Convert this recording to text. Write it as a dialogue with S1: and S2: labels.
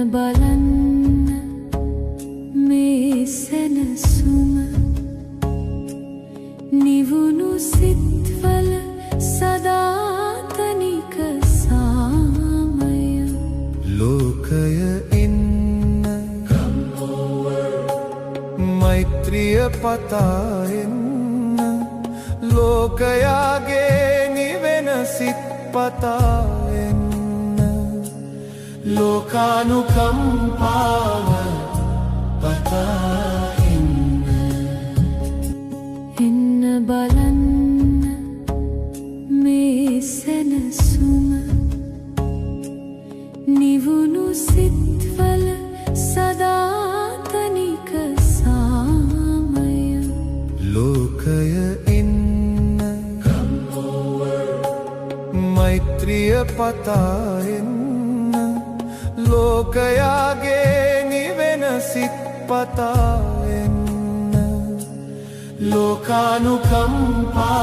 S1: බලන්න මේ සැනසුම නිවුණු සිත්වල සදාතනික සාමය
S2: ලෝකය ඉන්න මෛත්‍රිය පතා එන්න ලෝකයාගේ නිවෙන සිත් පතා එන්න ලෝකානුකම්පාව පතා
S1: එන්න බලන්න මේ සැනසුම නිවුණු සිත්වල සදාතනික සාමය
S2: ලෝකය ඉන්න මෛත්‍රිය පතා එන්න ලෝකයාගේ නිවෙන සිත් පතා එන්න ලෝකානුකම්පා